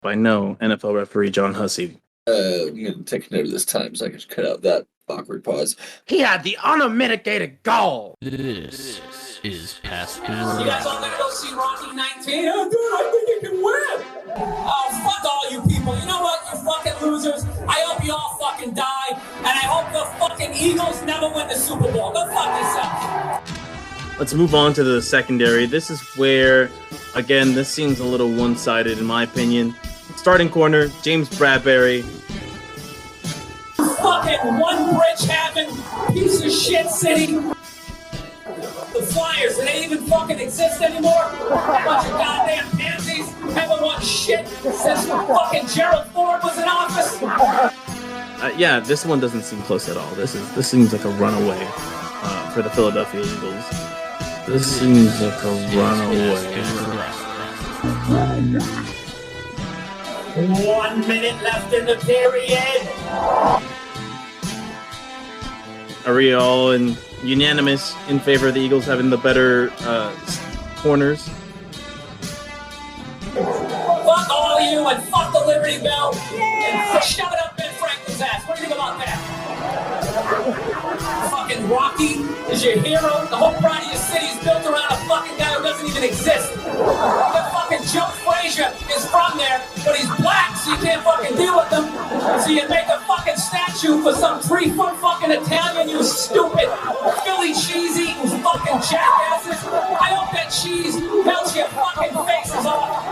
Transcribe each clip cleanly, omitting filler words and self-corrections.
I know NFL referee John Hussey. I'm gonna take note of this time so I can cut out that awkward pause. He had the unmitigated gall. This is Past the You guys all Rock. gonna go see Rocky 19? Oh, dude, I think you can win. Oh, fuck all you people. You know what, you fucking losers? I hope you all fucking die, and I hope the fucking Eagles never win the Super Bowl. Go fuck yourself. Let's move on to the secondary. This is where, again, this seems a little one-sided in my opinion. Starting corner, James Bradbury. Fucking one bridge having piece of shit city. The Flyers, do they even fucking exist anymore? A bunch of goddamn pansies haven't won shit since fucking Gerald Ford was in office. Yeah, this one doesn't seem close at all. This seems like a runaway for the Philadelphia Eagles. This seems like a runaway. 1 minute left in the period. Are we all unanimous in favor of the Eagles having the better corners? Fuck all of you and fuck the Liberty Bell and shove it up Ben Franklin's ass. What do you think about that? Fucking Rocky is your hero. The whole pride of your city is built around a fucking guy who doesn't even exist. The fucking Joe Frazier is from there, but he's black, so you can't fucking deal with him. So you make a fucking statue for some 3-foot fucking Italian, you stupid Philly cheese eating fucking jackasses. I hope that cheese melts your fucking faces off.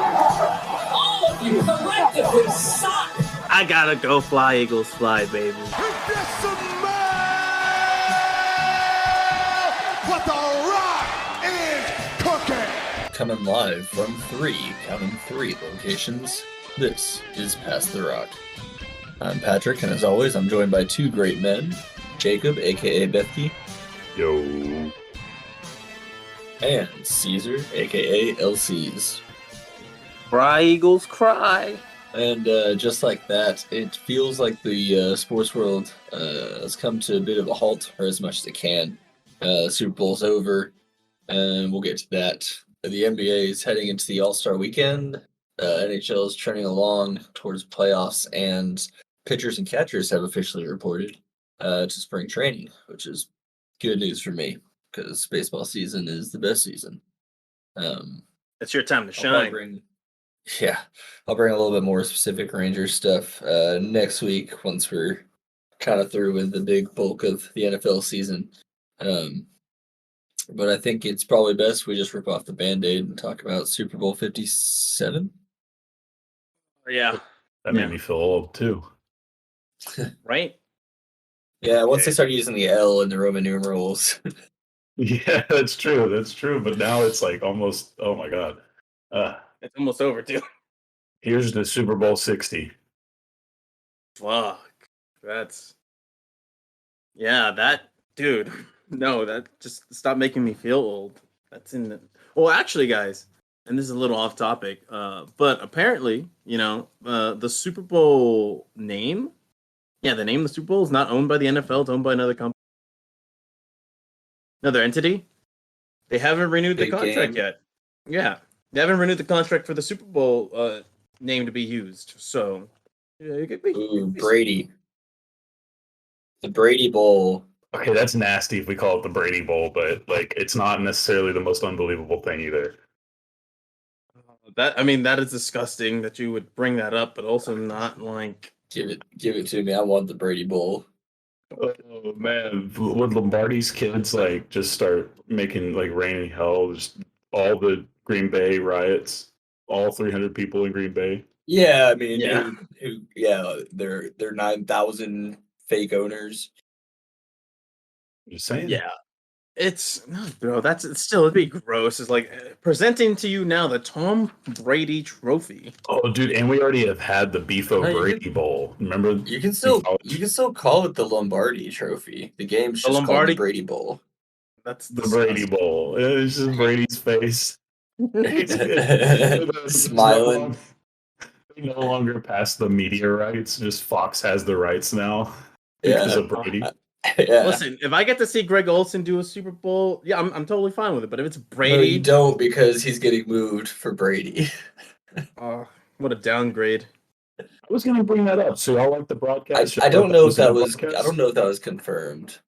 All of you collectively suck. I gotta go fly, Eagles fly, baby. What the Rock is cooking. Coming live from counting three locations, this is Past the Rock. I'm Patrick, and as always, I'm joined by two great men, Jacob, aka Bethke, Yo. and Caesar, aka LCs. Cry, Eagles, cry. And just like that, it feels like the sports world has come to a bit of a halt, or as much as it can. Super Bowl's over, and we'll get to that. The NBA is heading into the All-Star weekend. NHL is trending along towards playoffs, and pitchers and catchers have officially reported to spring training, which is good news for me because baseball season is the best season. It's your time to I'll shine. I'll bring a little bit more specific Rangers stuff next week once we're kind of through with the big bulk of the NFL season. But I think it's probably best we just rip off the Band-Aid and talk about Super Bowl 57. Yeah, That made me feel old too. right? Yeah, once they start using the L in the Roman numerals. Yeah, that's true. That's true. But now it's like almost, oh my God. It's almost over, too. Here's the Super Bowl 60. Fuck. Yeah, that, dude. No, that just stop making me feel old. That's in the. Well, actually, guys, and this is a little off topic, but apparently, the Super Bowl name, the name of the Super Bowl is not owned by the NFL, it's owned by another company. Another entity. They haven't renewed the Big contract game. yet. Yeah. They haven't renewed the contract for the Super Bowl name to be used. So, it could be. Ooh, Brady. The Brady Bowl. Okay, that's nasty if we call it the Brady Bowl, but like it's not necessarily the most unbelievable thing either. That is disgusting that you would bring that up, but also not like. Give it to me. I want the Brady Bowl. Oh man, would Lombardi's kids like just start making like raining hell? Just all the Green Bay riots, all 300 people in Green Bay. Yeah, I mean, Yeah. they're 9,000 fake owners. Just saying. Yeah. It's no, bro. It'd be gross. It's like presenting to you now the Tom Brady Trophy. Oh, dude, and we already have had the Beefo No, you Brady Bowl. Remember? You can still call it the Lombardi Trophy. The game's just called Lombardi- the Brady Bowl. That's The Brady Bowl. It's just Brady's face. Smiling. They no longer pass the media rights. Just Fox has the rights now Yeah. because of Brady. Yeah. Listen, if I get to see Greg Olson do a Super Bowl, yeah, I'm totally fine with it. But if it's No, you Brady, don't because he's getting moved for Brady. What a downgrade. I was going to bring that up. So y'all like the broadcast? I don't know if that in the was. I broadcast? don't know if that was confirmed.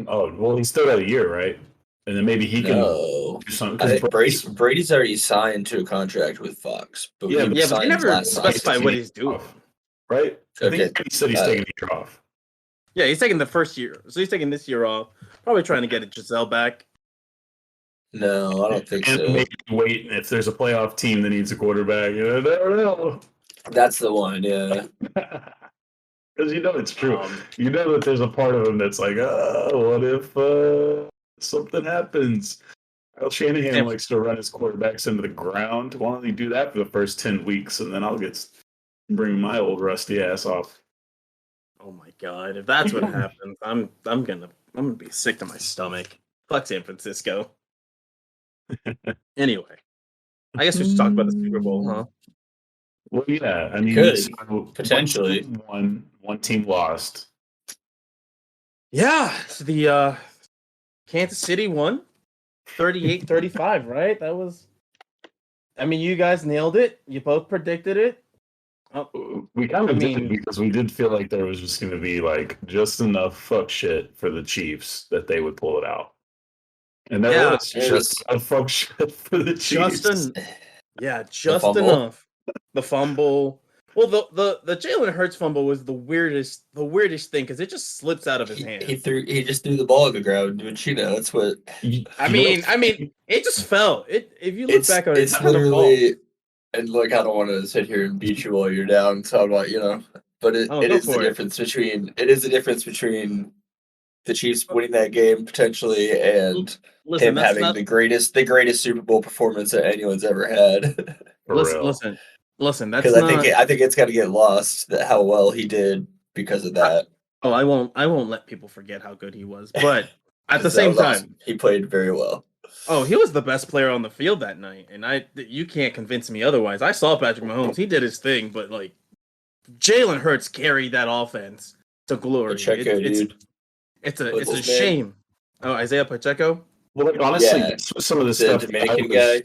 Oh, well, he's still got a year, right? And then maybe he can No. do something. I 'cause think Brady's already signed to a contract with Fox, but Yeah, he but Yeah, but signed they never last summer. specify what he's doing. right? I Okay. think he said he's taking a year off. Yeah, he's taking the first year. So he's taking this year off. Probably trying to get Giselle back. No, I don't think And so. maybe wait if there's a playoff team that needs a quarterback. I don't know. That's the one. Yeah. Because it's true. Um, You know that there's a part of him that's like, what if something happens? Kyle Shanahan Yeah. likes to run his quarterbacks into the ground. Why don't he do that for the first 10 weeks, and then I'll bring my old rusty ass off. Oh my god! If that's what happens, I'm gonna be sick to my stomach. Fuck San Francisco. Anyway, I guess we should talk about the Super Bowl, huh? Well, yeah, I mean, Could, so potentially. one team lost. Yeah, so the Kansas City won 38-35, right? That was. I mean, you guys nailed it. You both predicted it. We kind I of did mean- because we did feel like there was just going to be like just enough fuck shit for the Chiefs that they would pull it out, and there Yeah, was just a fuck shit for the Chiefs. Just just fumble. enough. The fumble. Well, the Jalen Hurts fumble was the weirdest thing because it just slips out of his hand. He just threw the ball on the ground, which that's what. I mean, it just fell. If you look It's back on it, it's not a ball. literally. And look, I don't want to sit here and beat you while you're down. So I'm like, but it Oh, it go is the for it. difference between the Chiefs winning that game potentially and Listen, him that's having not. the greatest Super Bowl performance that anyone's ever had. For real. Listen. That's Because not. I think it's got to get lost that how well he did because of that. Oh, I won't let people forget how good he was. But at the 'Cause that same was time, awesome. He played very well. oh, he was the best player on the field that night, and you can't convince me otherwise. I saw Patrick Mahomes; he did his thing, but like Jalen Hurts carried that offense to glory. Pacheco, dude. It's What's a his name? shame. Oh, Isaiah Pacheco. Well, like honestly, Yeah. some of the The stuff Dominican guy.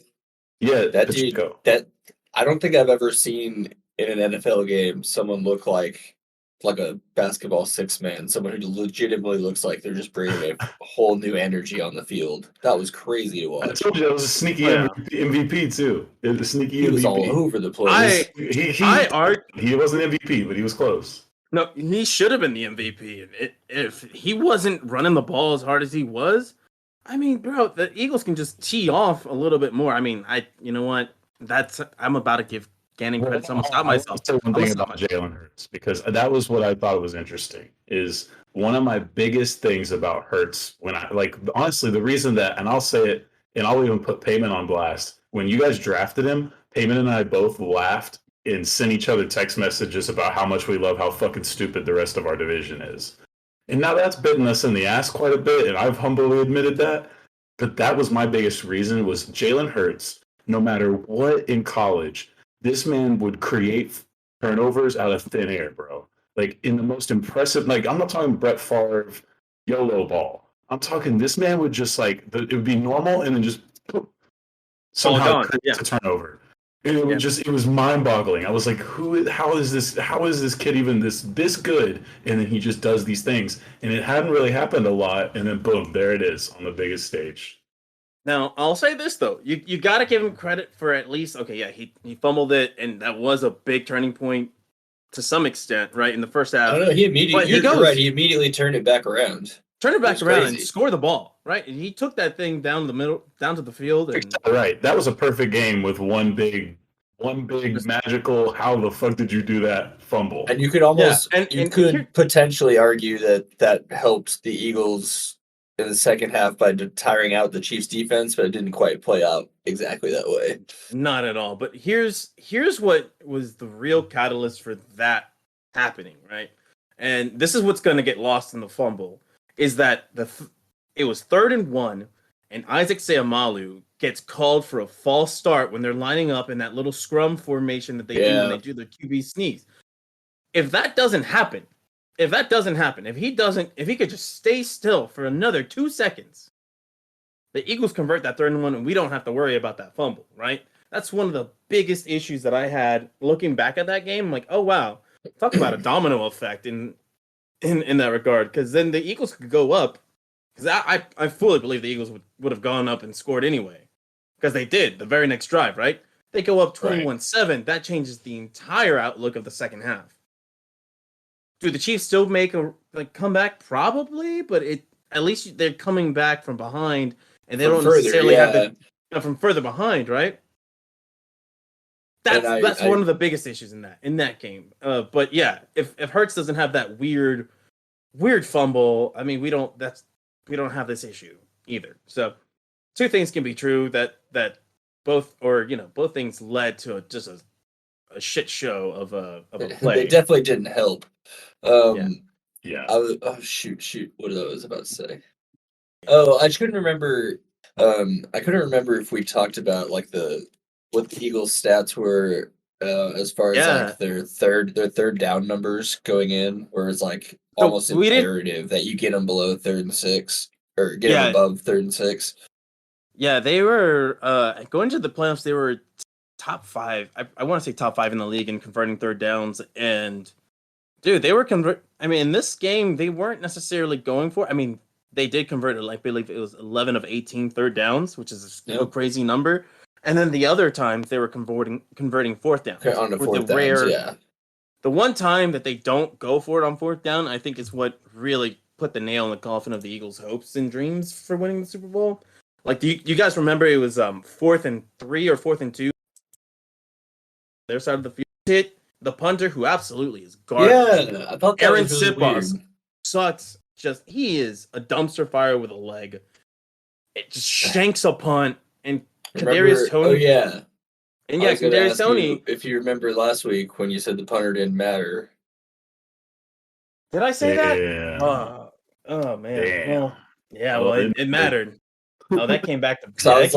Yeah, That dude. Pacheco. That I don't think I've ever seen in an NFL game someone look like a basketball six man. Someone who legitimately looks like they're just bringing a whole new energy on the field. That was crazy to I watch. told you that was a sneaky Oh, yeah. MVP too. It was a sneaky He MVP. was all over the place. He wasn't MVP, but he was close. No, he should have been the MVP. If he wasn't running the ball as hard as he was, I mean, bro, the Eagles can just tee off a little bit more. I mean, you know what? I'm about to give Gannon credit. So I'm gonna stop myself. I'll say one I'm thing gonna about Jalen Hurts because that was what I thought was interesting. Is one of my biggest things about Hurts when I honestly the reason that, and I'll say it, and I'll even put Payman on blast. When you guys drafted him, Payman and I both laughed and sent each other text messages about how much we love how fucking stupid the rest of our division is. And now that's bitten us in the ass quite a bit, and I've humbly admitted that. But that was my biggest reason was Jalen Hurts, no matter what in college, this man would create turnovers out of thin air, bro. Like in the most impressive, like I'm not talking Brett Favre YOLO ball. I'm talking this man would just it would be normal and then just somehow gone, yeah. create a turnover. And it would it was mind-boggling. I was like, how is this kid even this good? And then he just does these things. And it hadn't really happened a lot. And then boom, there it is on the biggest stage. Now, I'll say this though. You got to give him credit for at least he fumbled it, and that was a big turning point to some extent, right? In the first half. I don't know. He immediately. But he You're goes. right. He immediately turned it back around. Turn it back That's around and crazy. score the ball, right? And he took that thing down the middle, down to the field. And Right. That was a perfect game with one big magical, how the fuck did you do that fumble? And you could almost, Yeah, and you here- could potentially argue that helped the Eagles in the second half by tiring out the Chiefs defense, but it didn't quite play out exactly that way. not at all. But here's what was the real catalyst for that happening, right? And this is what's going to get lost in the fumble is that it was 3rd and 1, and Isaac Seumalo gets called for a false start when they're lining up in that little scrum formation that they do when they do their QB sneaks. If that doesn't happen, if he could just stay still for another 2 seconds, the Eagles convert that 3rd and 1, and we don't have to worry about that fumble, right? that's one of the biggest issues that I had looking back at that game. I'm like, oh wow, talk about a domino effect in that regard. Because then the Eagles could go up. Because I fully believe the Eagles would have gone up and scored anyway. Because they did the very next drive, right? They go up 21-7. That changes the entire outlook of the second half. Do the Chiefs still make a comeback? Probably, but at least they're coming back from behind, and they don't necessarily have the from further behind, right? That's one of the biggest issues in that game. But yeah, if Hurts doesn't have that weird fumble, I mean, we don't have this issue either. So two things can be true that both things led to just a shit show of a play. They definitely didn't help. Yeah. Shoot. What was I was about to say? Oh, I just couldn't remember. I couldn't remember if we talked about like what the Eagles' stats were as far as like their third down numbers going in, where it's like almost imperative that you get them below 3rd and 6 or get them above 3rd and 6. Yeah, they were going to the playoffs. They were top 5. I want to say top 5 in the league in converting third downs. And dude, they were in this game they weren't necessarily going for. I mean, they did convert it. I believe it was 11 of 18 third downs, which is a crazy number. And then the other times they were converting fourth downs. Okay, on the fourth downs, The one time that they don't go for it on fourth down, I think is what really put the nail in the coffin of the Eagles' hopes and dreams for winning the Super Bowl. Like, do you guys remember it was 4th and 3 or 4th and 2? Their side of the field hit the punter, who absolutely is garbage. Yeah, I thought that Aaron was really Sipos weird. sucks. He is a dumpster fire with a leg. It just shanks a punt, and Kadarius Toney. Oh yeah, and yeah, Kadarius Toney. If you remember last week when you said the punter didn't matter. Did I say that? Yeah. Man. Damn. Well, yeah. Well, it mattered. Oh, that came back to. I was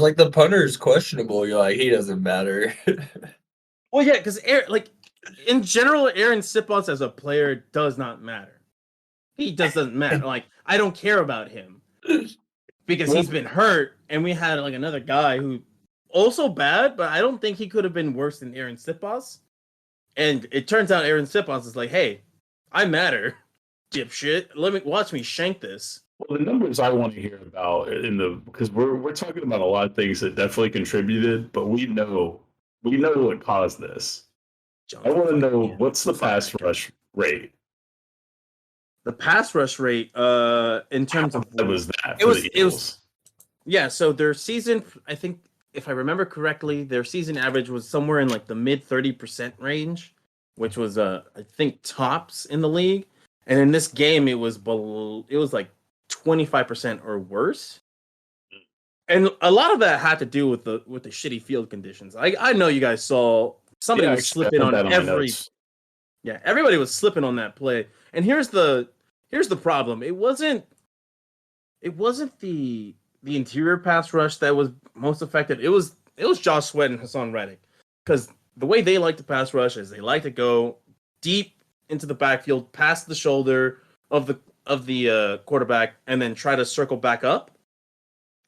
like, the punter's questionable. You're like, he doesn't matter. Well, yeah, because in general, Aaron Sipos as a player does not matter. He doesn't matter. Like, I don't care about him because he's been hurt, and we had like another guy who also bad, but I don't think he could have been worse than Aaron Sipos. And it turns out Aaron Sipos is like, hey, I matter, dipshit. Watch me shank this. Well, the numbers I want to hear about because we're talking about a lot of things that definitely contributed, but we know what caused this. I want to know what's the pass rush rate. The pass rush rate, in terms of what was that? It was yeah. So their season, I think, if I remember correctly, their season average was somewhere in like the mid 30% range, which was I think tops in the league. And in this game, it was like 25% or worse. And a lot of that had to do with the shitty field conditions. I know you guys saw somebody was slipping on every. Yeah, everybody was slipping on that play. And here's the problem. It wasn't the interior pass rush that was most effective. It was Josh Sweat and Hassan Reddick, because the way they like to pass rush is they like to go deep into the backfield, past the shoulder of the quarterback, and then try to circle back up.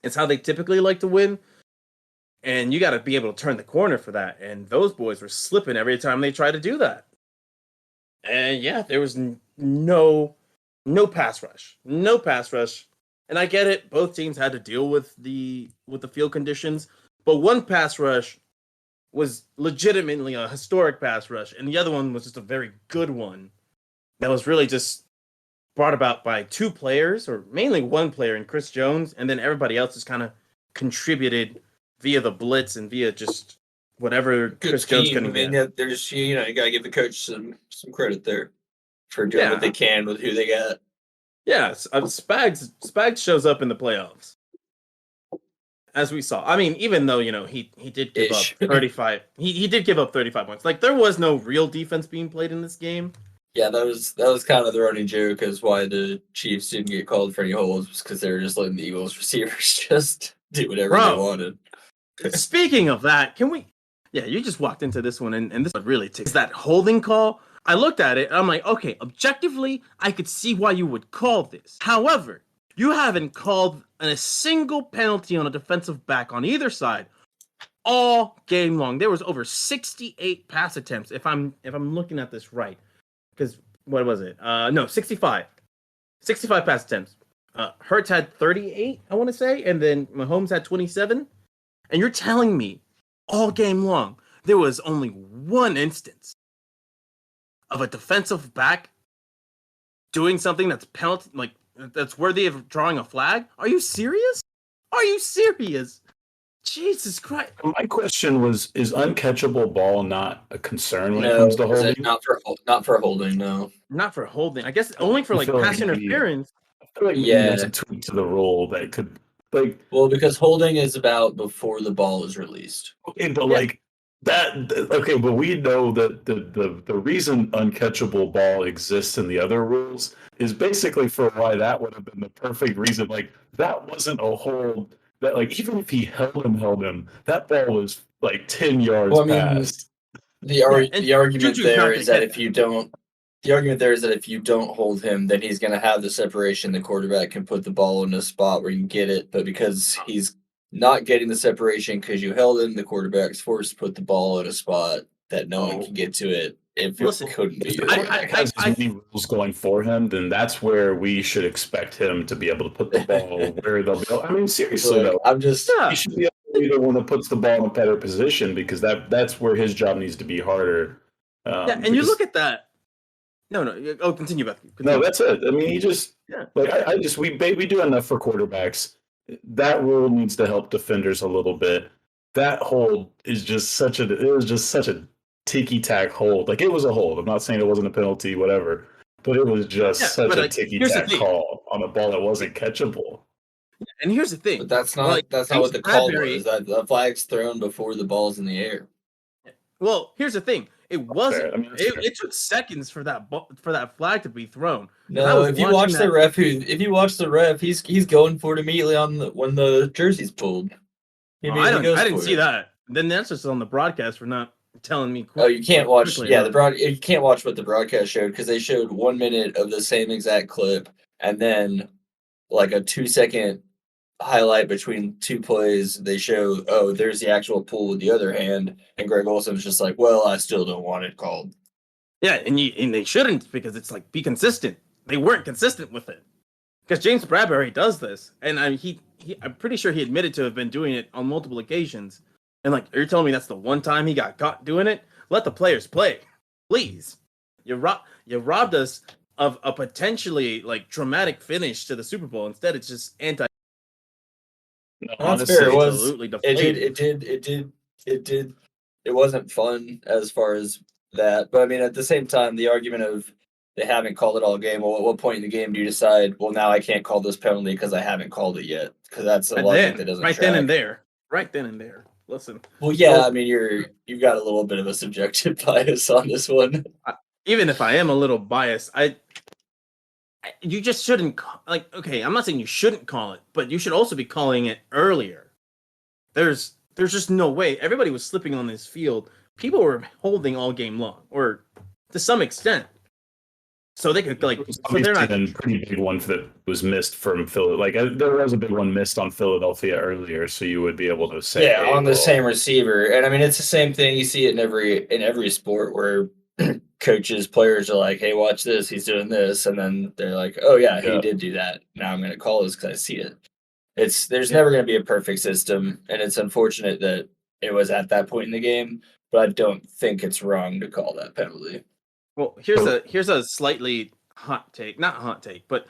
It's how they typically like to win. And you got to be able to turn the corner for that. And those boys were slipping every time they tried to do that. And yeah, there was no pass rush. No pass rush. And I get it. Both teams had to deal with the field conditions. But one pass rush was legitimately a historic pass rush. And the other one was just a very good one that was really just brought about by two players, or mainly one player in Chris Jones. And then everybody else just kind of contributed via the blitz and via just whatever good Chris scheme. Jones couldn't get. There's you got to give the coach some credit there for doing what they can with who they got. Yes, Spags shows up in the playoffs, as we saw. I mean, even though he did give up 35, he did give up 35 points. Like, there was no real defense being played in this game. Yeah, that was kind of the running joke as why the Chiefs didn't get called for any holds, was because they were just letting the Eagles receivers just do whatever they wanted. Speaking of that, can we? Yeah, you just walked into this one, and this one really ticks. That holding call, I looked at it, and I'm like, okay, objectively, I could see why you would call this. However, you haven't called a single penalty on a defensive back on either side all game long. There was over 68 pass attempts. If I'm looking at this right, because what was it? No, 65. 65 pass attempts. Hurts had 38, I want to say, and then Mahomes had 27. And you're telling me all game long there was only one instance of a defensive back doing something that's penalty, like that's worthy of drawing a flag? Are you serious? Are you serious? Jesus Christ! My question was: is uncatchable ball not a concern when it No, comes to is holding? it not for holding. No. Not for holding. I guess only for like feel like pass interference. I feel like maybe Yeah. there's a tweak to the rule that could, like, Well, because holding is about before the ball is released. okay, but Yeah. like that. Okay, but we know that the reason uncatchable ball exists in the other rules is basically for why that would have been the perfect reason. Like that wasn't a hold. That like even if he held him, that ball was like 10 yards Well, I mean, past. The and argument Juju's not there gonna is that get if you don't, the argument there is that if you don't hold him, then he's going to have the separation. The quarterback can put the ball in a spot where you can get it, but because he's not getting the separation because you held him, the quarterback's forced to put the ball in a spot that no one Oh. can get to it. If Listen, it couldn't be. If the I- quarterback has as many rules going for him, then that's where we should expect him to be able to put the ball where they'll be. I mean, seriously Look, though, I'm just Yeah. he should be able to be the one that puts the ball in a better position because that's where his job needs to be harder. Yeah, and you look at that. No. Oh, continue, Beth. no, Continue. that's it. I mean, he just Yeah. like I just we do enough for quarterbacks. That rule needs to help defenders a little bit. That hold is just such a it was just such a ticky tack hold. Like it was a hold. I'm not saying it wasn't a penalty, whatever, but it was just Yeah, such but, a like, ticky here's the tack thing. call on a ball that wasn't catchable. And here's the thing. But that's not Like, that's not what the call Bradbury- was. That the flag's thrown before the ball's in the air. Well, here's the thing. It wasn't. I mean, that's fair. It took seconds for that flag to be thrown. I No, was if you watching watch that- the ref, he's going for it immediately when the jersey's pulled. He Oh, immediately goes I didn't for see it. that. Then that's just on the broadcast for not telling me. Oh, you can't watch. quickly Yeah, enough. you can't watch what the broadcast showed because they showed 1 minute of the same exact clip and then like a 2-second highlight between two plays. They show, oh, there's the actual pull with the other hand, and Greg Olson's just like, well, I still don't want it called. Yeah, and they shouldn't because it's like be consistent. They weren't consistent with it because James Bradbury does this, and I'm pretty sure he admitted to have been doing it on multiple occasions. And like you're telling me that's the one time he got caught doing it? Let the players play, please. You robbed us of a potentially like dramatic finish to the Super Bowl. Instead, it's just No, That's honestly, fair. It was. absolutely It deflated. did. It wasn't fun as far as that, but I mean, at the same time, the argument of they haven't called it all game. Well, at what point in the game do you decide? Well, now I can't call this penalty because I haven't called it yet. Because that's a logic that doesn't. Right then and track. there. Right then and there. Listen. Well, yeah, Well- I mean, you've got a little bit of a subjective bias on this one. Even if I am a little biased, you just shouldn't okay, I'm not saying you shouldn't call it, but you should also be calling it earlier. There's just no way. Everybody was slipping on this field. People were holding all game long, or to some extent. So they could like so they're not a pretty big one that was missed from Philly. Like there was a big one missed on Philadelphia earlier, so you would be able to say, Yeah, hey, on the well, same receiver, and I mean, it's the same thing you see it in every sport where coaches, players are like, "Hey, watch this, he's doing this," and then they're like, "Oh yeah, he Yeah. did do that. Now I'm going to call this because I see it." There's never going to be a perfect system, and it's unfortunate that it was at that point in the game, but I don't think it's wrong to call that penalty. Well, here's a slightly hot take, not hot take, but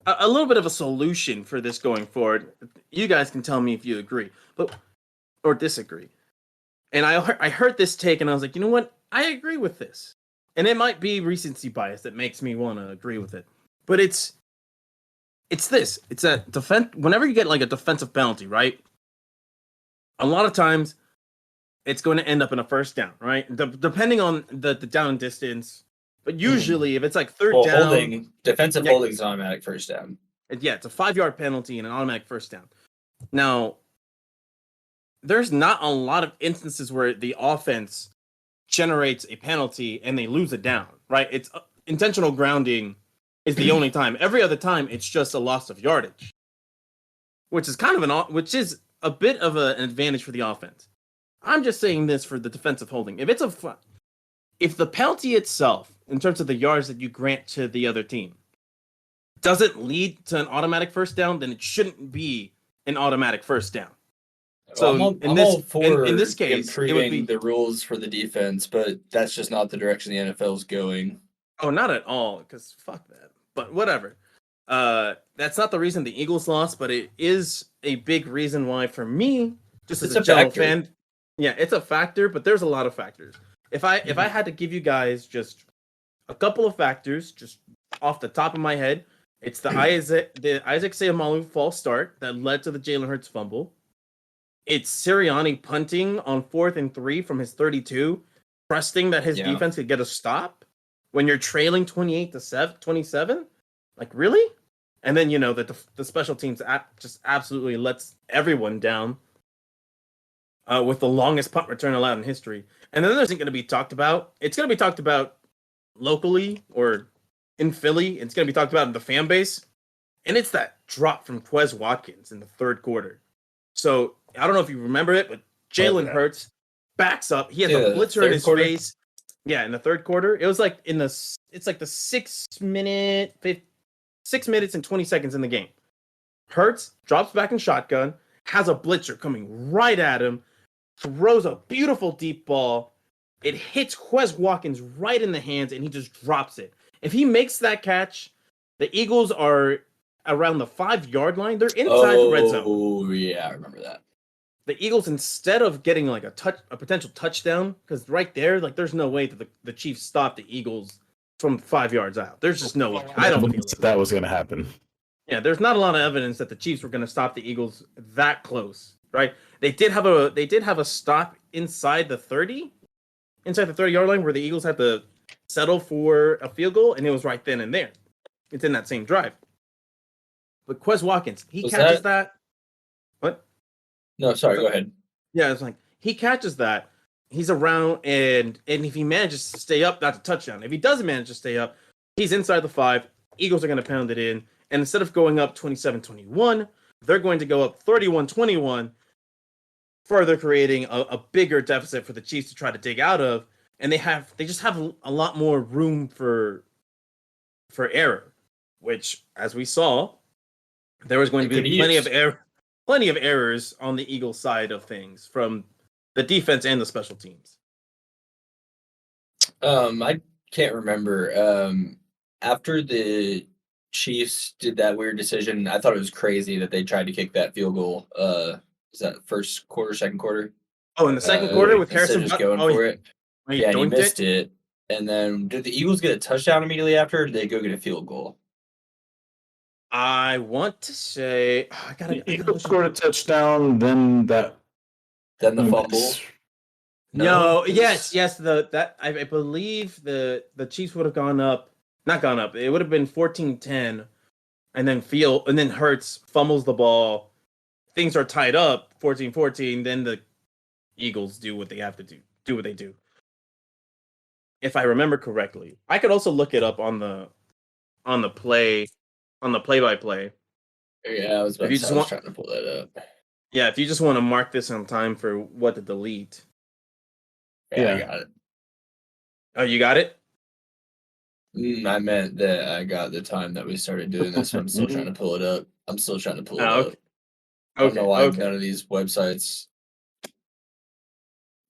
a little bit of a solution for this going forward. You guys can tell me if you agree, or disagree. And I heard this take, and I was like, you know what? I agree with this, and it might be recency bias that makes me want to agree with it, but it's this. It's a defense. Whenever you get like a defensive penalty, right? A lot of times it's going to end up in a first down, right? Depending on the down distance. But usually, if it's like third Well, down, defensive Yeah. holding is automatic first down. yeah, it's a 5-yard penalty and an automatic first down. Now, there's not a lot of instances where the offense generates a penalty and they lose it down, right? It's intentional grounding is the only time. Every other time, it's just a loss of yardage, which is kind of which is a bit of an advantage for the offense. I'm just saying this for the defensive holding. If the penalty itself, in terms of the yards that you grant to the other team, doesn't lead to an automatic first down, then it shouldn't be an automatic first down. So I'm all for in this case, it would improving be the rules for the defense, but that's just not the direction the NFL is going. oh, not at all, because fuck that. But whatever. That's not the reason the Eagles lost, but it is a big reason why, for me, just as It's a a general factor. fan. Yeah, it's a factor, but there's a lot of factors. If I had to give you guys just a couple of factors, just off the top of my head, it's the Isaac Seumalo false start that led to the Jalen Hurts fumble. It's Sirianni punting on 4th and 3 from his 32, trusting that his Yeah. defense could get a stop when you're trailing 28-27. Like, really? And then, the special teams just absolutely lets everyone down with the longest punt return allowed in history. And then there's going to be talked about. It's going to be talked about locally or in Philly. It's going to be talked about in the fan base. And it's that drop from Quez Watkins in the third quarter. So I don't know if you remember it, but Jalen Hurts backs up. He has a blitzer in third his quarter? face. Yeah, in the third quarter. It was like it's like the 6 minutes and 20 seconds in the game. Hurts drops back in shotgun, has a blitzer coming right at him, throws a beautiful deep ball. It hits Quez Watkins right in the hands, and he just drops it. If he makes that catch, the Eagles are around the 5-yard line. They're inside the red zone. Oh, yeah, I remember that. The Eagles, instead of getting like a potential touchdown, because right there, like, there's no way that the Chiefs stop the Eagles from 5 yards out. There's just no way. I don't feel Evidence that was going to happen. Yeah, there's not a lot of evidence that the Chiefs were going to stop the Eagles that close, right? They did have a stop inside the 30-yard line, where the Eagles had to settle for a field goal, and it was right then and there. It's in that same drive. But Quez Watkins, he catches that. What? No, sorry, go ahead. Yeah, it's like he catches that. He's around, and if he manages to stay up, that's a touchdown. If he doesn't manage to stay up, he's inside the 5. Eagles are going to pound it in. And instead of going up 27-21, they're going to go up 31-21, further creating a bigger deficit for the Chiefs to try to dig out of. And they just have a lot more room for error, which, as we saw, there was going to be plenty of errors on the Eagles side of things from the defense and the special teams. I can't remember. After the Chiefs did that weird decision, I thought it was crazy that they tried to kick that field goal. Is that first quarter, second quarter? Oh, in the second quarter with instead Harrison of just Butler? going for it. He Yeah, and he doinked missed it. And then did the Eagles get a touchdown immediately after, or did they go get a field goal? I want to say I gotta Eagles scored a touchdown, then that. Then the fumble. No, yes. I believe the Chiefs would have not gone up. It would have been 14-10, and then Hurts fumbles the ball. Things are tied up, 14-14. Then the Eagles do what they have to do what they do. If I remember correctly, I could also look it up on the play-by-play. Yeah, I was trying to pull that up. Yeah, if you just want to mark this on time for what to delete. Yeah, I got it. Oh, you got it? I meant that I got the time that we started doing this, but I'm still trying to pull it up. I don't know why none of these websites.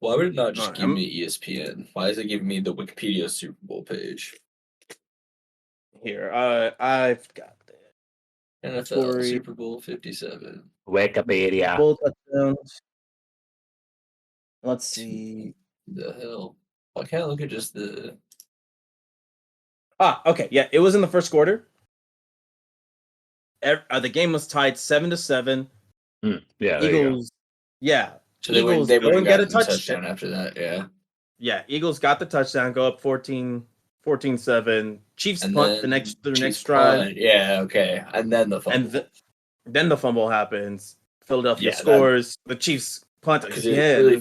Why would it not just give me ESPN? Why is it giving me the Wikipedia Super Bowl page? Here, I've got that. NFL Super Bowl 57. Wikipedia. Full touchdowns. Let's see. The hell? Why can't I look at just the? Okay. Yeah, it was in the first quarter. The game was tied 7-7. Yeah, Eagles. Yeah. So Eagles they wouldn't get get a a touchdown after that. Yeah. Yeah, Eagles got the touchdown, go up 14-7. Chiefs And punt then the next Chiefs drive. punt. Yeah. Okay. And then the fumble. And then the fumble happens. Philadelphia Yeah, scores. The Chiefs punt Because again.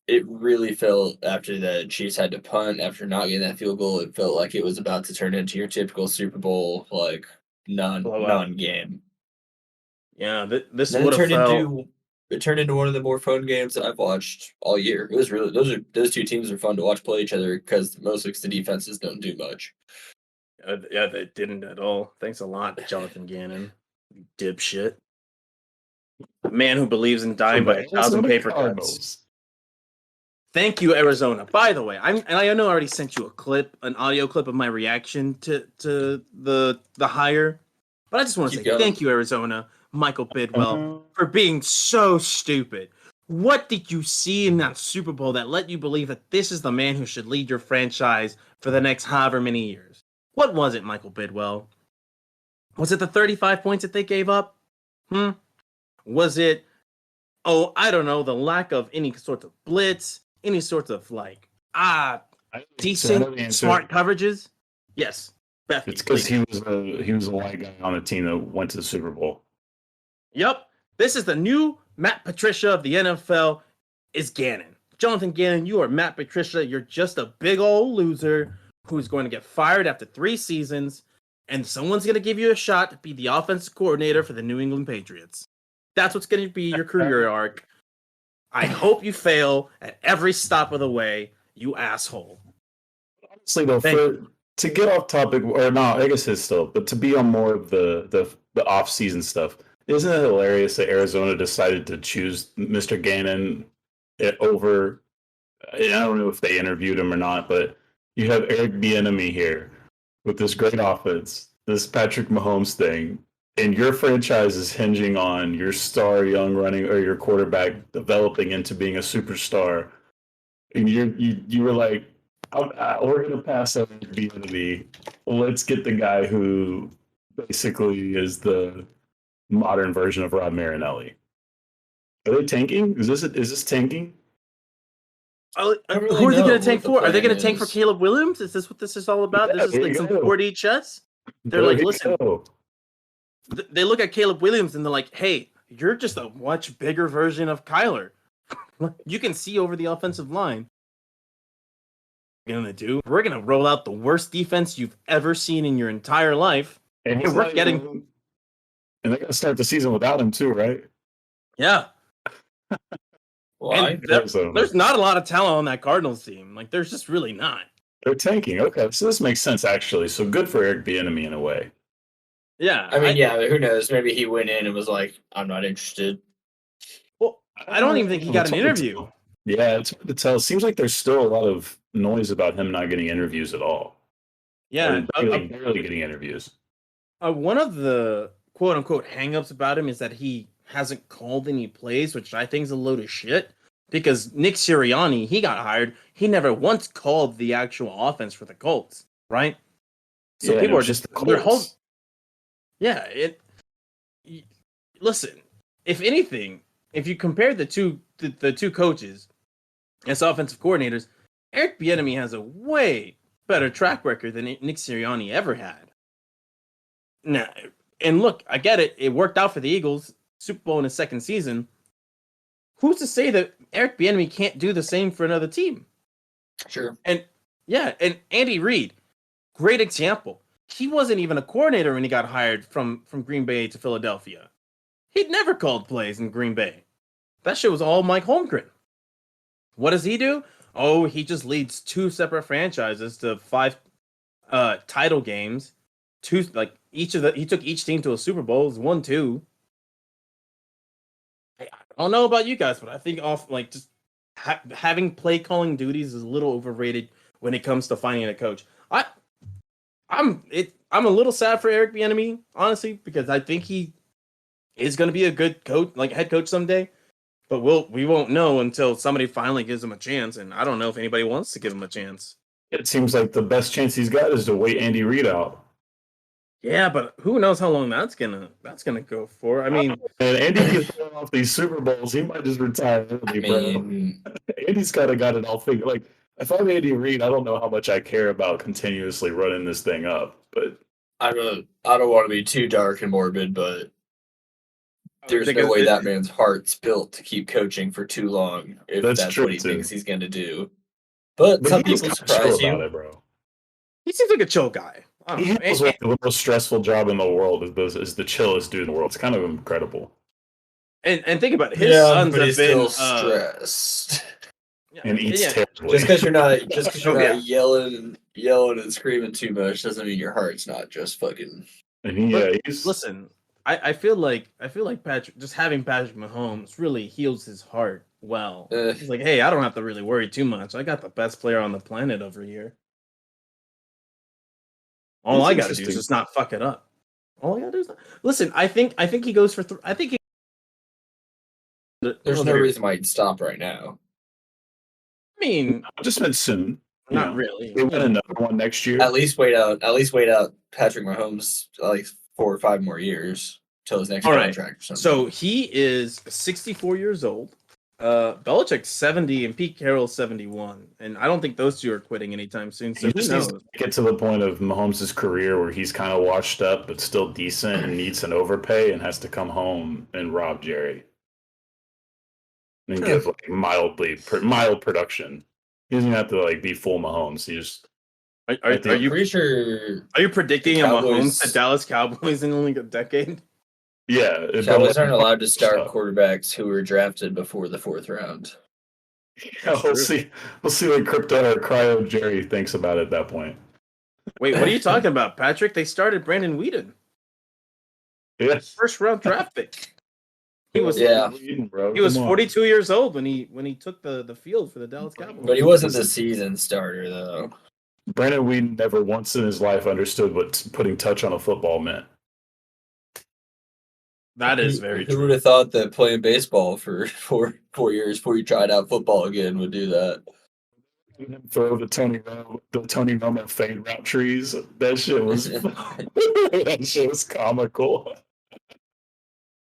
it really felt after the Chiefs had to punt after not getting that field goal, it felt like it was about to turn into your typical Super Bowl Blowout. non-game. Yeah, this Then would it have turned felt. into it turned into one of the more fun games that I've watched all year. It was really those two teams are fun to watch play each other because most of the defenses don't do much. Yeah, they didn't at all. Thanks a lot, Jonathan Gannon, you dipshit. A man who believes in dying by 1,000 paper cuts. Thank you, Arizona. By the way, I know I already sent you an audio clip of my reaction to the hire, but I just want to say thank you, Arizona, Michael Bidwell, for being so stupid. What did you see in that Super Bowl that let you believe that this is the man who should lead your franchise for the next however many years? What was it, Michael Bidwell? Was it the 35 points that they gave up? Was it, I don't know, the lack of any sort of blitz, any sort of decent, smart coverages? Yes. Beth, it's because he was a white guy on a team that went to the Super Bowl. Yep. This is the new Matt Patricia of the NFL is Gannon. Jonathan Gannon, you are Matt Patricia. You're just a big old loser who's going to get fired after 3 seasons, and someone's going to give you a shot to be the offensive coordinator for the New England Patriots. That's what's going to be your career arc. I hope you fail at every stop of the way, you asshole. Honestly, though, to get off topic, or no, I guess it's still, but to be on more of the off-season stuff, isn't it hilarious that Arizona decided to choose Mr. Gannon over, I don't know if they interviewed him or not, but you have Eric Bieniemy here with this great offense, this Patrick Mahomes thing, and your franchise is hinging on your star young running or your quarterback developing into being a superstar, and you were like, we're gonna pass up Bieniemy. Let's get the guy who basically is the modern version of Rod Marinelli. Are they tanking? Is this tanking? Who are they going to tank for? Are they going to tank for Caleb Williams? Is this what this is all about? This is like some 4D chess? They're like, listen, they look at Caleb Williams and they're like, hey, you're just a much bigger version of Kyler. You can see over the offensive line. We're going to roll out the worst defense you've ever seen in your entire life. And we're getting... And they're going to start the season without him too, right? Yeah. And there's not a lot of talent on that Cardinals team. Like, there's just really not. They're tanking. Okay, so this makes sense, actually. So good for Eric Bieniemy in a way. Yeah. I mean, who knows? Maybe he went in and was like, I'm not interested. Well, I don't even think he got an interview. Yeah, it's hard to tell. It seems like there's still a lot of noise about him not getting interviews at all. Yeah. Barely getting interviews. One of the quote-unquote hang-ups about him is that he hasn't called any plays, which I think is a load of shit. Because Nick Sirianni, he got hired. He never once called the actual offense for the Colts, right? So people are just their whole. Yeah, listen, if anything, if you compare the two coaches as offensive coordinators, Eric Bieniemy has a way better track record than Nick Sirianni ever had. Now, and look, I get it. It worked out for the Eagles, Super Bowl in his second season. Who's to say that Eric Bieniemy can't do the same for another team? Sure. And Andy Reid, great example. He wasn't even a coordinator when he got hired from Green Bay to Philadelphia. He'd never called plays in Green Bay. That shit was all Mike Holmgren. What does he do? Oh, he just leads 2 separate franchises to 5 title games. He took each team to a Super Bowl. It's 1-2. I don't know about you guys, but I think having play calling duties is a little overrated when it comes to finding a coach. I'm a little sad for Eric Bieniemy, honestly, because I think he is going to be a good coach, like head coach someday. But we won't know until somebody finally gives him a chance, and I don't know if anybody wants to give him a chance. It seems like the best chance he's got is to wait Andy Reid out. Yeah, but who knows how long that's gonna go for? I mean, and Andy gets thrown off these Super Bowls. He might just retire early, bro. Andy's kind of got it all figured. Like, if I'm Andy Reid, I don't know how much I care about continuously running this thing up. But I don't want to be too dark and morbid, but there's no way that man's heart's built to keep coaching for too long if that's what he thinks he's going to do. But some people surprise you. It, bro. He seems like a chill guy. He has the most stressful job in the world is the chillest dude in the world. It's kind of incredible. And think about it. His sons but have he's been still stressed. And eats yeah. terribly. Just because you're Oh, yeah. not yelling and screaming too much doesn't mean your heart's not just fucking. And But he's listen, I feel like Patrick, just having Patrick Mahomes really heals his heart well. He's like, hey, I don't have to really worry too much. I got the best player on the planet over here. All It's I gotta do is interesting. just not fuck it up. All I gotta do is listen. I think he goes for. I think he. There's no reason why he'd stop right now. I mean, I just meant soon. you not know. really. They win another one next year. At least wait out Patrick Mahomes like 4 or 5 more years till his next All right. contract. Or something. So he is 64 years old. Belichick's 70 and Pete Carroll's 71, and I don't think those two are quitting anytime soon. So He who just needs knows? to get to the point of Mahomes' career where he's kind of washed up but still decent and needs an overpay and has to come home and rob Jerry and give like mild production. He doesn't have to like be full Mahomes. He just Are I'm you pretty sure predicting a Cowboys- Mahomes to Dallas Cowboys in only a decade? Cowboys aren't allowed to start quarterbacks who were drafted before the 4th round. Yeah, we'll see. We'll see what Crypto or Cryo Jerry thinks about it at that point. Wait, what are you talking about, Patrick? They started Brandon Whedon, Yes, first round draft pick. He was Yeah. bro. he was Come on. 42 years old when he took the field for the Dallas Cowboys. But he wasn't the season starter though. Brandon Whedon never once in his life understood what putting touch on a football meant. That is very Who true. would have thought that playing baseball for 4 years before you tried out football again would do that? Throw the Tony Romo fade route trees. That shit was that shit was comical.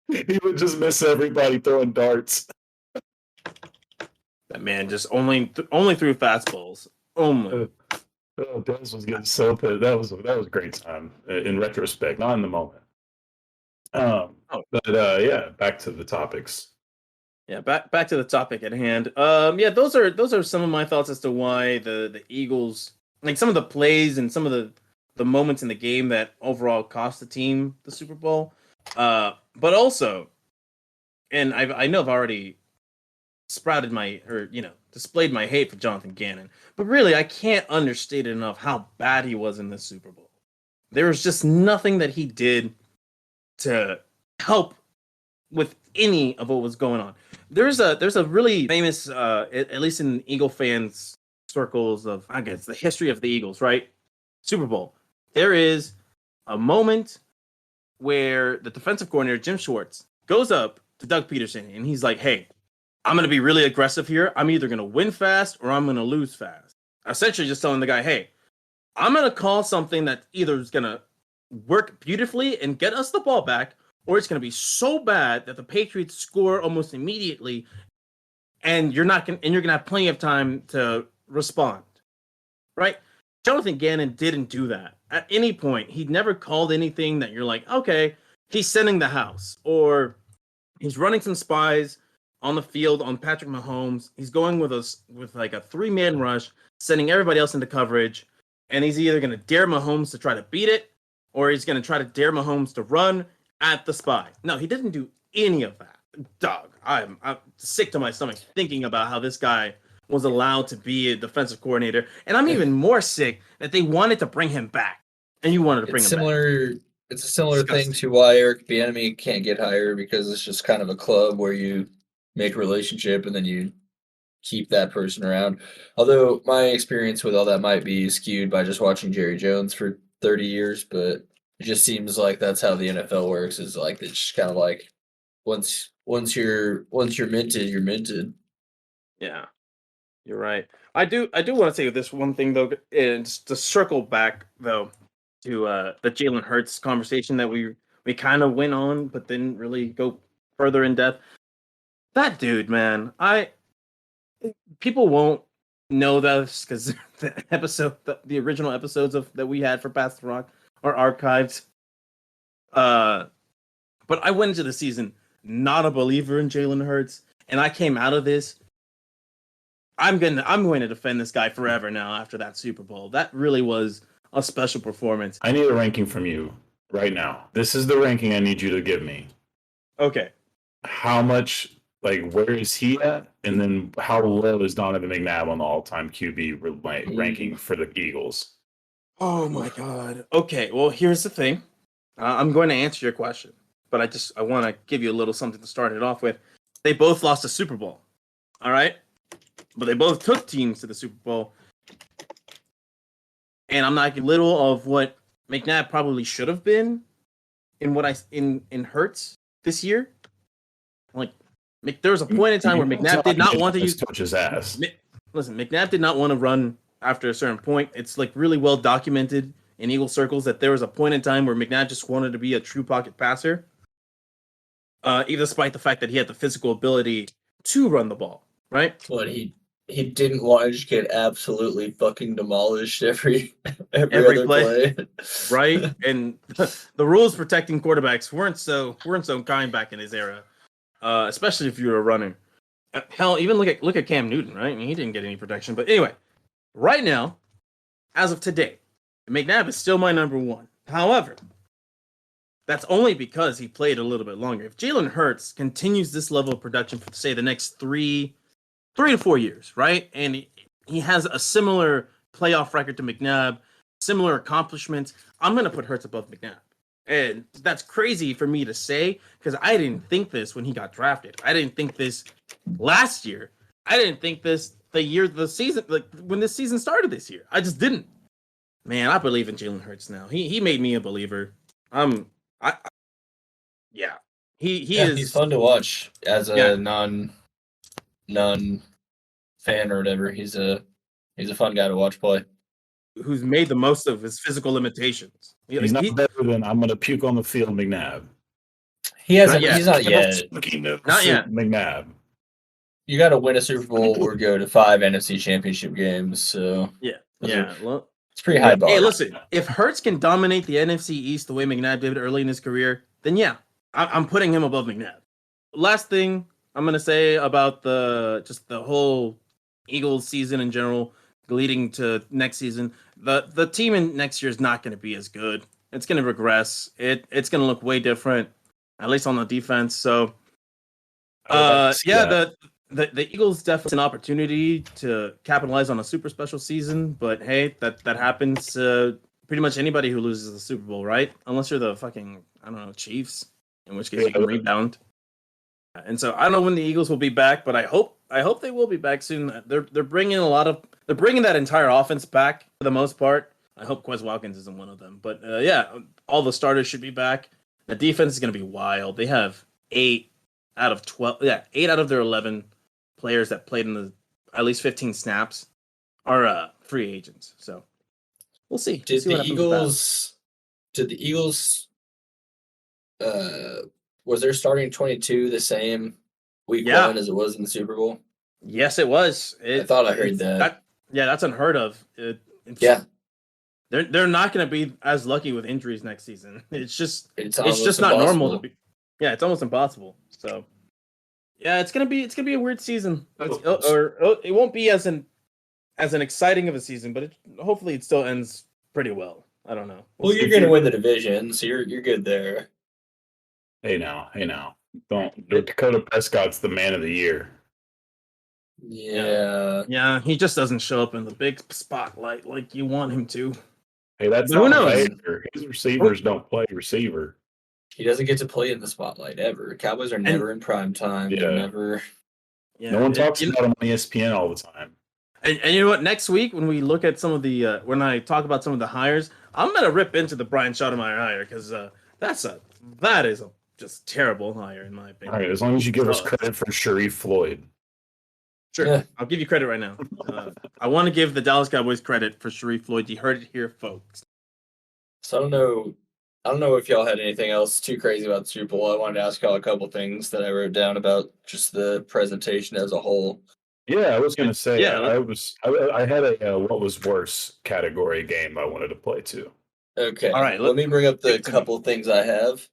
He would just miss everybody throwing darts. That man just only threw fastballs. Only. Oh, Dennis was getting so pissed. That was a great time in retrospect, not in the moment. Yeah, back to the topics. Yeah, back to the topic at hand. Yeah, those are some of my thoughts as to why the Eagles, like some of the plays and some of the moments in the game that overall cost the team the Super Bowl. But also, and I know I've already displayed my hate for Jonathan Gannon, but really I can't understate it enough how bad he was in this Super Bowl. There was just nothing that he did to help with any of what was going on. There's a really famous, at least in Eagle fans circles of, I guess, the history of the Eagles, right? Super Bowl. There is a moment where the defensive coordinator, Jim Schwartz, goes up to Doug Peterson and he's like, hey, I'm going to be really aggressive here. I'm either going to win fast or I'm going to lose fast. Essentially just telling the guy, hey, I'm going to call something that either is going to work beautifully and get us the ball back, or it's going to be so bad that the Patriots score almost immediately, and you're going to have plenty of time to respond, right? Jonathan Gannon didn't do that at any point. He never called anything that you're like, okay, he's sending the house, or he's running some spies on the field on Patrick Mahomes. He's going with like a 3-man rush, sending everybody else into coverage, and he's either going to dare Mahomes to try to beat it, or he's going to try to dare Mahomes to run at the spy. No, he didn't do any of that. Dog, I'm sick to my stomach thinking about how this guy was allowed to be a defensive coordinator, and I'm even more sick that they wanted to bring him back, and you wanted to bring him back. It's a similar Disgusting. thing to why Eric Bieniemy can't get hired, because it's just kind of a club where you make a relationship and then you keep that person around. Although my experience with all that might be skewed by just watching Jerry Jones for 30 years, but it just seems like that's how the NFL works. Is like it's just kind of like once you're minted, you're minted. Yeah, you're right. I do want to say this one thing though, and just to circle back though to the Jalen Hurts conversation that we kind of went on, but didn't really go further in depth. That dude, man, people won't know this because the original episodes that we had for Pass the Rock are archived. But I went into the season not a believer in Jalen Hurts, and I came out of this. I'm going to defend this guy forever now after that Super Bowl. That really was a special performance. I need a ranking from you right now. This is the ranking I need you to give me. Okay. how much, like, where is he at? And then how low is Donovan McNabb on the all-time QB ranking for the Eagles? Oh my God. Okay, well, here's the thing. I'm going to answer your question, but I want to give you a little something to start it off with. They both lost a Super Bowl. All right? But they both took teams to the Super Bowl. And I'm not little of what McNabb probably should have been in Hurts this year. Like, there was a point in time where McNabb did not want to use coach's ass. Listen, McNabb did not want to run after a certain point. It's like really well documented in Eagle circles that there was a point in time where McNabb just wanted to be a true pocket passer, even despite the fact that he had the physical ability to run the ball, right? But he didn't want to just get absolutely fucking demolished every Every other play. play. Right? And the rules protecting quarterbacks weren't so kind back in his era, especially if you were a runner. Hell, even look at Cam Newton, right? I mean, he didn't get any protection. But anyway, right now, as of today, McNabb is still my number one. However, that's only because he played a little bit longer. If Jalen Hurts continues this level of production for, say, the next 3 to 4 years, right? And he has a similar playoff record to McNabb, similar accomplishments, I'm going to put Hurts above McNabb. And that's crazy for me to say because I didn't think this when he got drafted. I didn't think this last year. I didn't think this the season, like when this season started this year. I just didn't. Man, I believe in Jalen Hurts now. He made me a believer. Yeah. He is. He's fun to watch as a Yeah. non fan or whatever. He's a fun guy to watch play. Who's made the most of his physical limitations. He's not better than I'm going to puke on the field McNabb. He hasn't. Not yet. He's not yet. Not yet. McNabb. You got to win a Super Bowl or go to 5 NFC Championship games. So Yeah. Those Yeah. Well, it's pretty high bar. hey, listen. If Hurts can dominate the NFC East the way McNabb did early in his career, then yeah, I'm putting him above McNabb. Last thing I'm gonna say about the whole Eagles season in general, leading to next season. The team in next year is not going to be as good. It's going to regress. It's going to look way different, at least on the defense. So, the Eagles definitely an opportunity to capitalize on a super special season. But hey, that happens to pretty much anybody who loses the Super Bowl, right? Unless you're the fucking Chiefs, in which case you can rebound. And so I don't know when the Eagles will be back, but I hope they will be back soon. They're bringing they're bringing that entire offense back for the most part. I hope Quez Watkins isn't one of them, but yeah, all the starters should be back. The defense is going to be wild. They have 8 out of 12. Yeah, 8 out of their 11 players that played in at least 15 snaps are free agents. So we'll see. Did the Eagles? Was their starting 22 the same week 1 as it was in the Super Bowl? Yes, it was. I thought I heard that. Yeah, that's unheard of. They're not going to be as lucky with injuries next season. It's just not normal to be. Yeah, it's almost impossible. So, yeah, it's gonna be a weird season. It won't be as an exciting of a season, but hopefully it still ends pretty well. I don't know. Well, you're gonna win the division, so you're good there. Hey now. Don't. Dakota Prescott's the man of the year. Yeah, he just doesn't show up in the big spotlight like you want him to. Hey, that's who not knows? fair. His receivers don't play receiver. He doesn't get to play in the spotlight ever. Cowboys are never in prime time. Yeah. They're never. Yeah, No one talks about him on ESPN all the time. And you know what? Next week when we look at some of the when I talk about some of the hires, I'm gonna rip into the Brian Schottenheimer hire because that is just terrible hire in my opinion. All right, as long as you give us credit for Sharif Floyd. Sure, Yeah. I'll give you credit right now. I want to give the Dallas Cowboys credit for Sharif Floyd. You heard it here, folks. So I don't know if y'all had anything else too crazy about the Super Bowl. I wanted to ask y'all a couple things that I wrote down about just the presentation as a whole. Yeah, I was gonna say. Yeah. I had a what was worse category game I wanted to play too. Okay. All right, Let me bring up the give it to me. couple things I have,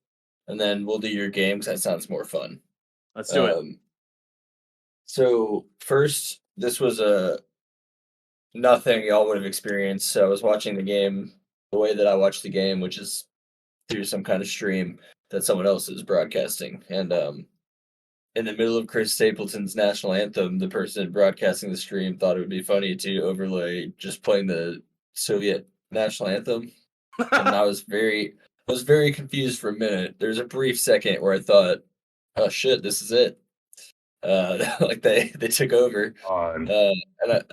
and then we'll do your game because that sounds more fun. Let's do it. So first, this was nothing y'all would have experienced. So I was watching the game the way that I watched the game, which is through some kind of stream that someone else is broadcasting. And in the middle of Chris Stapleton's national anthem, the person broadcasting the stream thought it would be funny to overlay just playing the Soviet national anthem, and I was very confused for a minute. There's a brief second where I thought, "Oh shit, this is it." Like they took over, On. and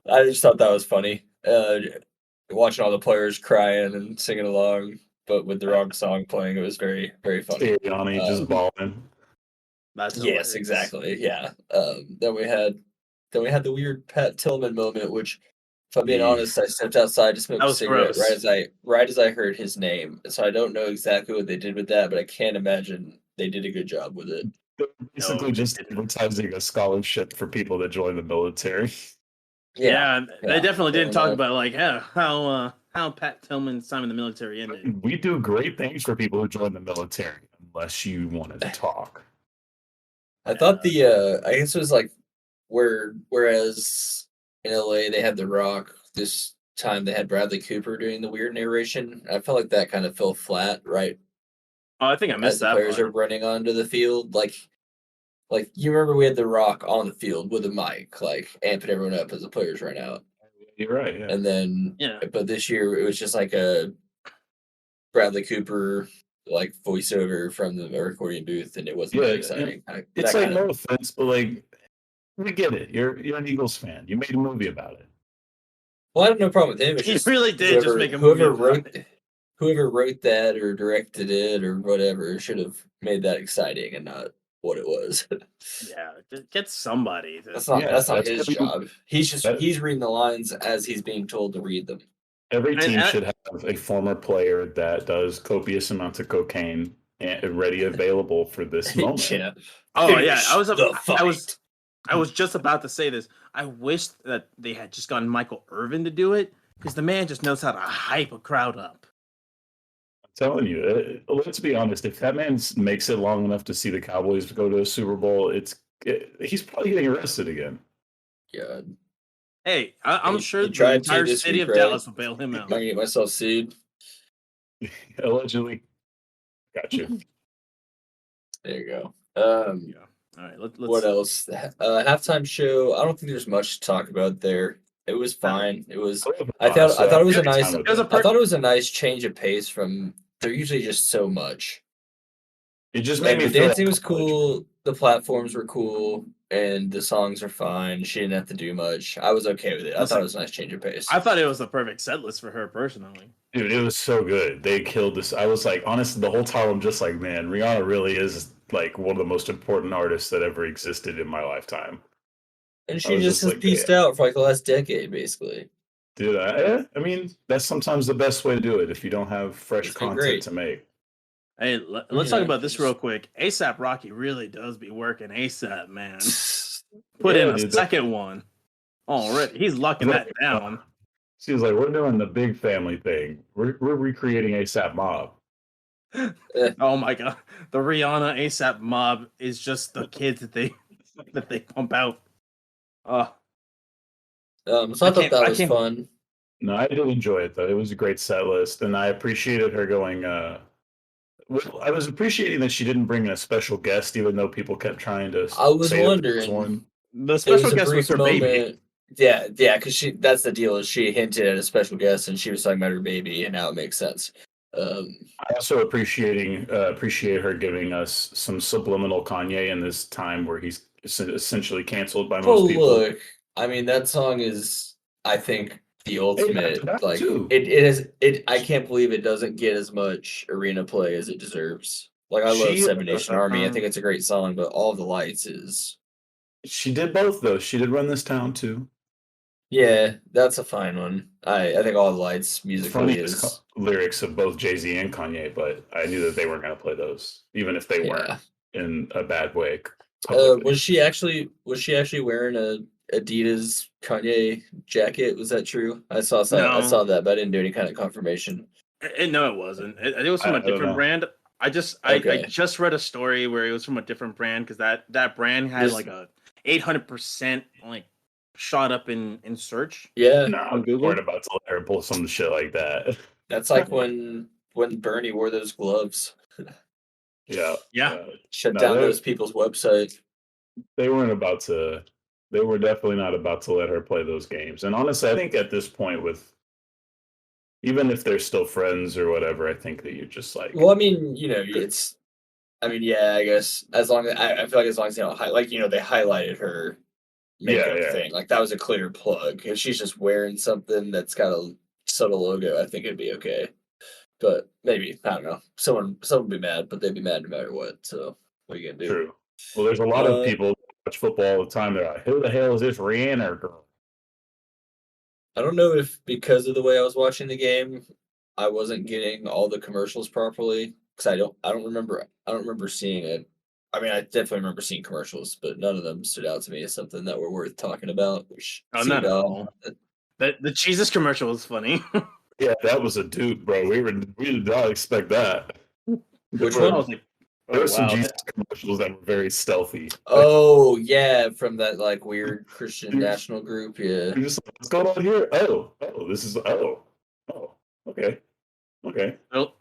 I just thought that was funny. Watching all the players crying and singing along, but with the wrong song playing, it was very funny. Sirianni just balling. That's Yes, hilarious. exactly. Yeah. Then we had the weird Pat Tillman moment, which, if I'm being Yeah. honest, I stepped outside to smoke That a was cigarette gross. right as I heard his name. So I don't know exactly what they did with that, but I can't imagine they did a good job with it. They're basically they just didn't. advertising a scholarship for people that join the military. Yeah, they definitely fair didn't talk enough. about like how Pat Tillman's time in the military ended. We do great things for people who join the military, unless you wanted to talk. I thought I guess it was like whereas in LA they had The Rock, this time they had Bradley Cooper doing the weird narration. I felt like that kind of fell flat, right? Oh, I think I As missed the that players part. are running onto the field. Like you remember we had The Rock on the field with a mic, like amping everyone up as the players ran out. You're right. Yeah. And then Yeah. but this year it was just like a Bradley Cooper like voiceover from the recording booth, and it wasn't Yeah, that and exciting. it's That like kind of no offense, but like we get it. You're an Eagles fan. You made a movie about it. well, I have no problem with him. It's He just really did just make a movie about whoever wrote that or directed it or whatever should have made that exciting and not what it was. Yeah, just get somebody. That's To, not Yeah, that's not that's his gonna be- job. He's just that- he's reading the lines as he's being told to read them. Every And team I- should have a former player that does copious amounts of cocaine and ready available for this moment. Yeah. oh yeah, Finish I was the fight. I was just about to say this. I wish that they had just gotten Michael Irvin to do it because the man just knows how to hype a crowd up. I'm telling you, let's be honest. If that man makes it long enough to see the Cowboys go to a Super Bowl, he's probably getting arrested again. Yeah. Hey, I'm He- sure he the tried to entire this city week, of right? Dallas will bail him I'm out. gonna get myself sued. Allegedly. Got you. There you go. Yeah. All right, let's. What else? Halftime show. I don't think there's much to talk about there. It was fine. It was. I thought it was a nice. It was a I thought it was a nice change of pace from. They're usually just so much. It just Like, made me the feel dancing like was cool. The platforms were cool, and the songs are fine. She didn't have to do much. I was okay with it. I Listen, thought it was a nice change of pace. I thought it was the perfect set list for her personally. Dude, it was so good. They killed this. I was like, honestly, the whole time I'm just like, man, Rihanna really is like one of the most important artists that ever existed in my lifetime. And I she was just just has like, pieced yeah. out for like the last decade, basically. Dude, I mean, that's sometimes the best way to do it if you don't have fresh It's been content great. to make. Hey, let's talk Yeah, about this just- real quick. ASAP Rocky really does be working ASAP, man. Put Yeah, in a dude, second one already. He's locking that down. She was like, we're doing the big family thing. We're recreating ASAP Mob. Oh my god, the Rihanna ASAP mob is just the kids that they pump out. So I I thought can't- that I was can't- fun. No, I did enjoy it though. It was a great set list, and I appreciated her going. Well, I was appreciating that she didn't bring a special guest, even though people kept trying to. I was say that there was wondering. one. The There special was a guest was brief her baby. moment. Yeah, because that's the deal. Is she hinted at a special guest and she was talking about her baby, and now it makes sense. I also appreciate her giving us some subliminal Kanye in this time where he's essentially canceled by most Oh people. look, I mean that song is, I think, the ultimate. that Like too. it is. It. I can't believe it doesn't get as much arena play as it deserves. Like I love She- Seven Nation Army. I think it's a great song, but All the Lights is. She did both though. She did Run This Town too. Yeah, that's a fine one. I think All the Lights musically Funny is. lyrics of both Jay-Z and Kanye, but I knew that they weren't going to play those, even if they weren't in a bad way. publicly. Was she actually wearing a Adidas Kanye jacket? Was that true? I saw No. I saw that, but I didn't do any kind of confirmation. No, it wasn't. It was from I a don't different know. brand. I Okay. just read a story where it was from a different brand because that brand had This- like a 800% like shot up in search. Yeah, No, on we Google? weren't about to let her pull some shit like that. that's like when Bernie wore those gloves. Yeah. Yeah. Shut No, down they- those people's websites. They weren't about to. They were definitely not about to let her play those games. And honestly, I think at this point, with even if they're still friends or whatever, I think that you're just like, Well, I mean, it's. I mean, yeah, I guess as long as I feel like as long as they don't they highlighted her makeup Yeah. thing, like that was a clear plug. If she's just wearing something that's got a subtle logo, I think it'd be okay. But maybe I don't know. Someone would be mad, but they'd be mad no matter what. So what are you gonna do? true. Well, there's a lot of Uh, people who watch football all the time. They're like, who the hell is this Rihanna girl? I don't know if because of the way I was watching the game, I wasn't getting all the commercials properly because I don't remember seeing it. I mean, I definitely remember seeing commercials, but none of them stood out to me as something that were worth talking about. Which Oh, seemed not at odd. all. The Jesus commercial was funny. Yeah, that was a dude, bro. We did not expect that. Which There I one? was like, There oh, were some wow. Jesus commercials that were very stealthy. Oh yeah, from that like weird Christian Dude. national group. Yeah. You're just like, what's going on here? Oh, this is okay. Well,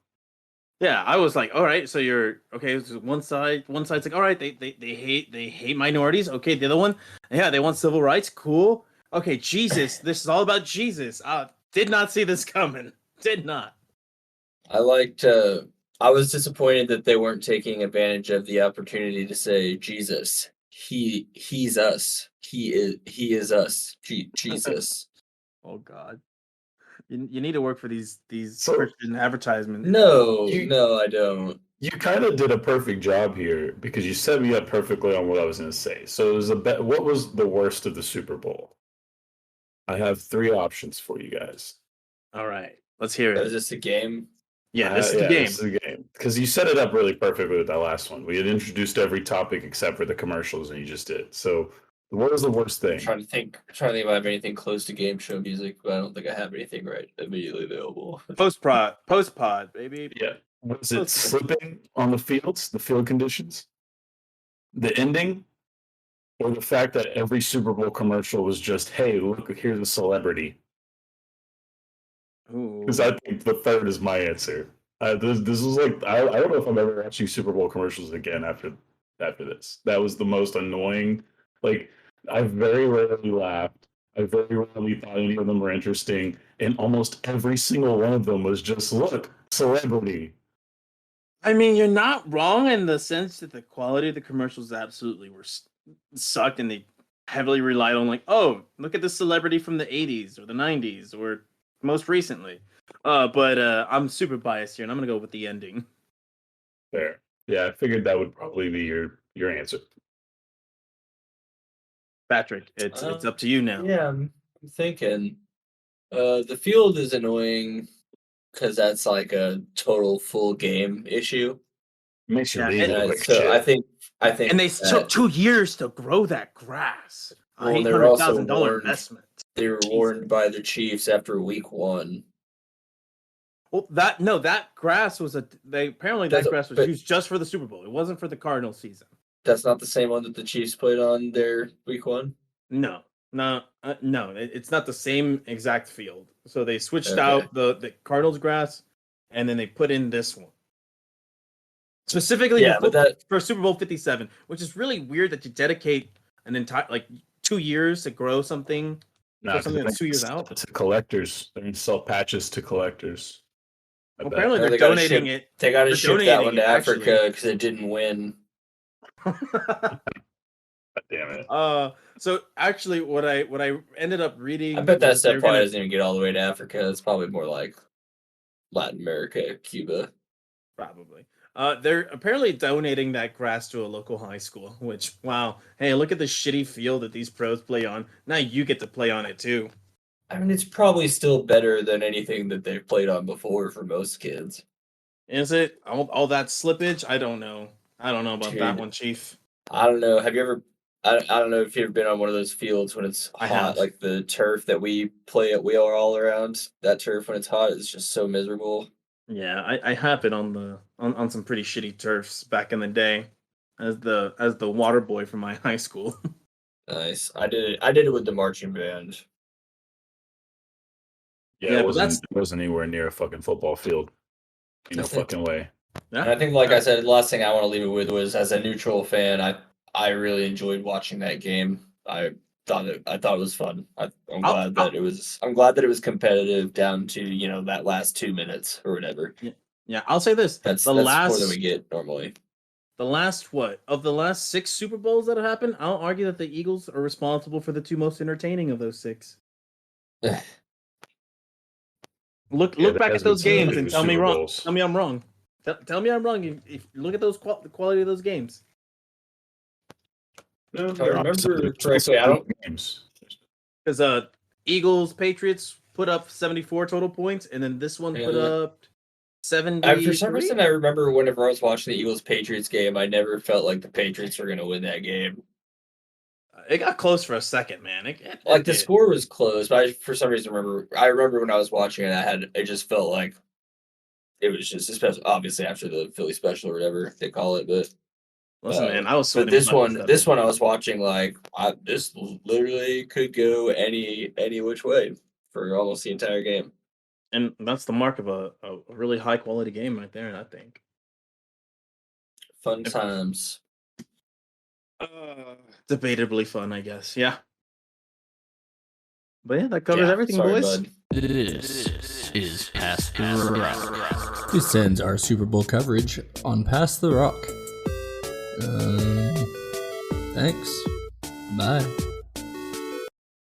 yeah, I was like, all right, so you're okay. So one's like, all right, they hate minorities. Okay, the other one, yeah, they want civil rights. Cool. Okay, Jesus, this is all about Jesus. Did not see this coming. Did not. I liked. I was disappointed that they weren't taking advantage of the opportunity to say Jesus. He's us. He is us. Jesus. Oh God, you need to work for these So- Christian advertisements. No, You- no, I don't. You kind of did a perfect job here because you set me up perfectly on what I was going to say. So it was what was the worst of the Super Bowl? I have 3 options for you guys. All right, let's hear Was it. this a game? Yeah, this is the game. This is the game because you set it up really perfectly with that last one. We had introduced every topic except for the commercials, and you just did. So, what was the worst thing? I'm trying to think if I have anything close to game show music, but I don't think I have anything right immediately available. Post pod, baby. Yeah, was it slipping on the fields, the field conditions, the ending, or the fact that every Super Bowl commercial was just, "Hey, look, here's a celebrity." Ooh. Because I think the third is my answer. This was like I don't know if I'm ever watching Super Bowl commercials again after this. That was the most annoying. Like I very rarely laughed. I very rarely thought any of them were interesting, and almost every single one of them was just look celebrity. I mean, you're not wrong in the sense that the quality of the commercials absolutely were sucked, and they heavily relied on like, oh, look at this celebrity from the '80s or the '90s or most recently. But I'm super biased here, and I'm gonna go with the ending. There, yeah, I figured that would probably be your answer. Patrick, it's up to you now. Yeah, I'm thinking. The field is annoying because that's like a total full game issue. Makes your Yeah, league and, look like so shit. I think, And they that took 2 years to grow that grass. Well, and they were also $800,000 warned. investment. they were warned by the Chiefs after week 1. Well, that grass was apparently that grass was but- used just for the Super Bowl. It wasn't for the Cardinal season. That's not the same one that the Chiefs played on their week 1. No, it's not the same exact field. So they switched Okay. out the Cardinals grass, and then they put in this one specifically Yeah, but for Super Bowl 57, which is really weird that you dedicate an entire 2 years to grow something. Nah, something that's 2 years sell out? it to collectors. They're gonna sell patches to collectors. I Well, bet. apparently Or they're they gotta donating they got to They're ship that donating one it, to actually. Africa because it didn't win. it. God damn it. So actually, what I ended up reading, I bet that was stuff they're probably gonna- doesn't even get all the way to Africa. It's probably more like Latin America, Cuba. Probably. They're apparently donating that grass to a local high school, which, wow. Hey, look at the shitty field that these pros play on. Now you get to play on it too. I mean, it's probably still better than anything that they've played on before for most kids. Is it? All that slippage? I don't know. I don't know about that Dude. one, Chief. I don't know. Have you ever? I don't know if you've ever been on one of those fields when it's I hot, have. like the turf that we play at. We are all around that turf when it's hot. It's just so miserable. Yeah, I have been on some pretty shitty turfs back in the day as the water boy from my high school. Nice. I did it with the marching band. Yeah, Yeah, it but wasn't anywhere near a fucking football field. No fucking way. And Yeah. I think, like I said, the last thing I want to leave it with was, as a neutral fan, I really enjoyed watching that game. I thought it was fun. I'm glad that it was competitive down to that last 2 minutes or whatever. Yeah, I'll say this: That's the more last than we get normally. the last what of the last 6 Super Bowls that have happened, I'll argue that the Eagles are responsible for the 2 most entertaining of those 6. Look Yeah, that back has at those been some games and good tell me Super wrong. Bowls. Tell me I'm wrong. Tell me I'm wrong. If look at the quality of those games. No, If I remember correctly, I don't. Games. Because Eagles Patriots put up 74 total points, and then this one put Yeah. up 70. For some reason, I remember whenever I was watching the Eagles-Patriots game, I never felt like the Patriots were going to win that game. It got close for a second, man. Like, the score was close, but for some reason I remember when I was watching it, it just felt like it was just, especially obviously after the Philly special or whatever they call it, but Listen, man, I was but sweating buckets this one I was watching like this literally could go any which way for almost the entire game. and that's the mark of a really high quality game right there, I think. Fun times. Debatably fun, I guess. Yeah. But yeah, that covers everything, sorry, boys. bud. This is Pass the Rock. This ends our Super Bowl coverage on Pass the Rock. Thanks. Bye.